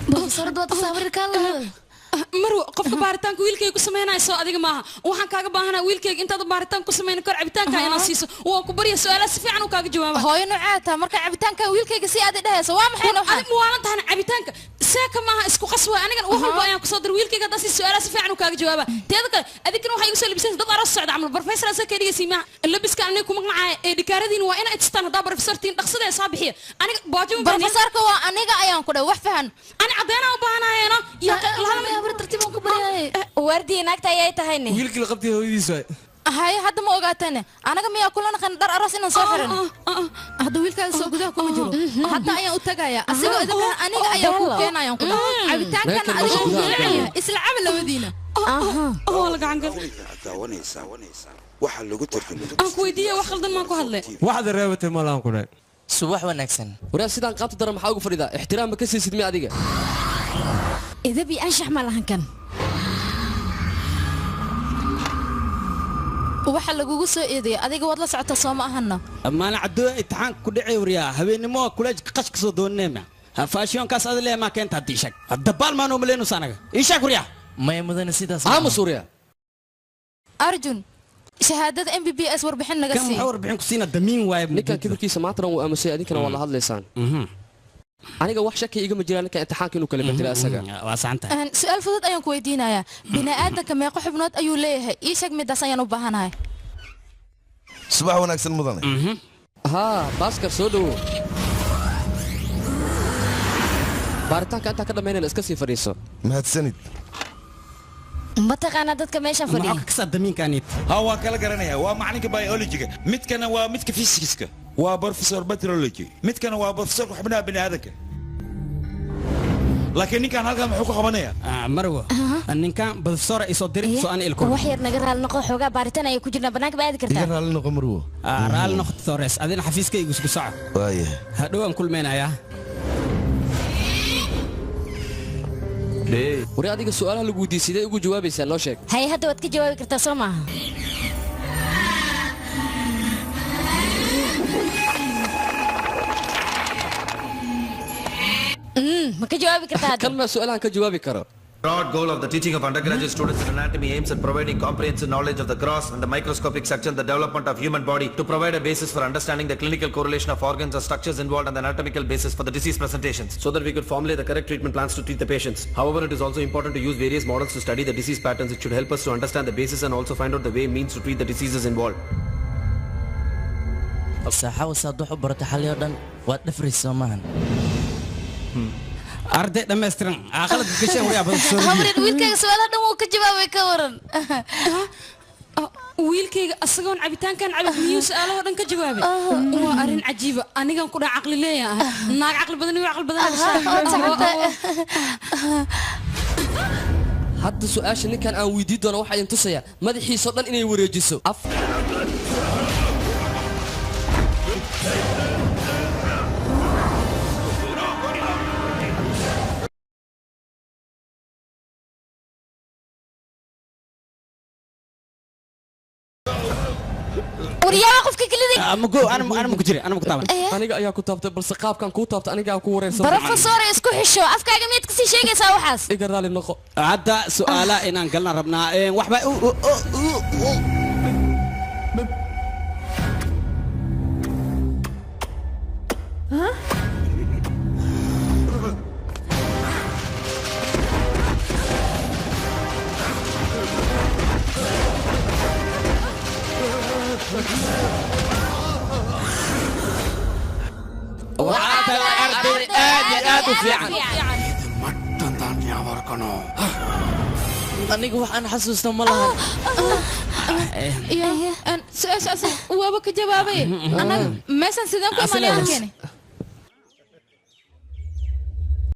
بروفيسور دوت صابر كله marwo qofka baaritaanka wiilkayga ku sameynayso adiga maaha waxaan kaaga baahanaa wiilkayga intaad baaritaan ku sameyn kar cabitaanka inaan siiso waa ku bariya su'aalaha si fiican u kaaga jawaaba hooyo nucaata marka cabitaanka wiilkayga si aad dhahayso waa maxay noo adiga waalan tahan cabitaanka seeka maaha isku qaswa aniga wax walba ayaan ku soo dir wiilkayga dadasi su'aalaha si fiican u kaaga jawaaba teeda kale adigna waxa igu soo labisay dad aroos socda amal professor asa ka dhigaysi ma labiska aniga kuma qnacay ee dhikaaradiina waa ina istaan hada professor tiin dhaqsada saabixiya aniga baajo professorka waa aniga ayaan ku dhaw wax fahan ani cadeena u baahanaayno ya la tartiib ku bari وردي ناقتي أي تهيني ويلك اللي قبتي هو يديسوي هاي هذا ما وقعتني أنا كم يا كلنا خن در أراس إنه سافرن هذا ويلك سوق ده كم جرو حتى أيه أتجايا أسيقو إذا أنا أيه كوكينا يوم كده عبتان كان أيه إسلا عمل لودينا والله عنك waxa lagu tarjumay aku weydiiyay wax khaldan ma ku hadlay واحد الرابط ما لهم كله subax wanaagsan waraa sidaan qaabta daran maxaa ugu fadhidaa ixtiraam ma ka siisid mi adiga إذا بيأنشح مالهن كان waxa lagugu soo eedeeyay adiga wad la socota soo ma ahana amma ana caddo imtixaan ku dhacay wariyaa habeenimo college qash ka soo doonneema fashion kaas adle ma keenta diishag dabal ma noo maleeno sanaga isha kuriya may mudan sidaas ama suuriya arjun shahaadada MBBS warbixin naga sii kan warbixin ku siina damiin waay ninkan kibirkiisa maatran uu amusay adinkana wala hadlaysaan aniga wax shaki iga ma jiraan ninka imtixaanka inuu kala bedelo asaga waa saanta su'aal fudud ayaan ku weydiinayaa bini'aadamka meeqa xubnood ayuu leeyahay ii sheeg midaas ayaan u baahanahay subax wanaagsan mudane ها باسكر سودو بارتان كانت كذا مين الاسكسي فريسو mahadsanid mataqaana dadka meesha fadhiya maxaa ka sadamiin kaanid waa kala garanaya waa macallinka biology-ga midkana waa midka physics-ka waa professor meteorology midkana waa professor xubnaha bini'aadamka laakiin ninkan halkan muxuu ku qabanaya marwo ninkan professor isoo diray soo aan ilko wax yar naga raal noqo xogaa baaritaan ay ku jirna banaanka baadi kartaa iga raal noqo marwo raal noqo Torres adina xafiiskaygu isku saca waaye hadhow aan kulmeenaya وري adiga su'aalaha lagu weydiisay ugu jawaabaysaa noo sheeg hay hadda wad ka jawaabi kartaa soo maaha ma ka jawaabi kartaa kan ma su'aalahan ka jawaabi karo Broad goal of the teaching of undergraduate students in anatomy aims at providing comprehensive knowledge of the gross and the microscopic structure and the development of human body to provide a basis for understanding the clinical correlation of organs or structures involved and the anatomical basis for the disease presentations so that we could formulate the correct treatment plans to treat the patients. However, it is also important to use various models to study the disease patterns. It should help us to understand the basis and also find out the way means to treat the diseases involved. saaxa wasaad u barata xalliyo dhan waad dhafraysaa maahan arday dhameystiran aqalad gashay wariyaa professor habreed wiilkayga su'aalaha dhan wuu ka jawaabay ka waran wiilkayga asagoon cabitaankan cabid miyuu su'aalaha dhan ka jawaabay waa arrin cajiiba anigan ku dhac aqli leeyahay naag aqli badan iyo aqli badan hadda su'aasha ninkan aan weydiin doono waxa idin tusaya madaxiisa dhan inay wareejiso وريا قفك كليدي انا مكو جري انا مكو تابن aniga ayaa ku taabtay balse qaabkan ku taabtay aniga ku wareersan بروفيسور اسكو حشو افكاga mid kasi sheegaysa waxaas iga raali noqo hadda su'aala inaan galna rabnaa waxba وعاد الأرض آد في عن مدن يا وركنو aniga waxaan xasuustaa ma lahan سؤال وابا كجوابي انا مثلا سيدان كو مالي كيني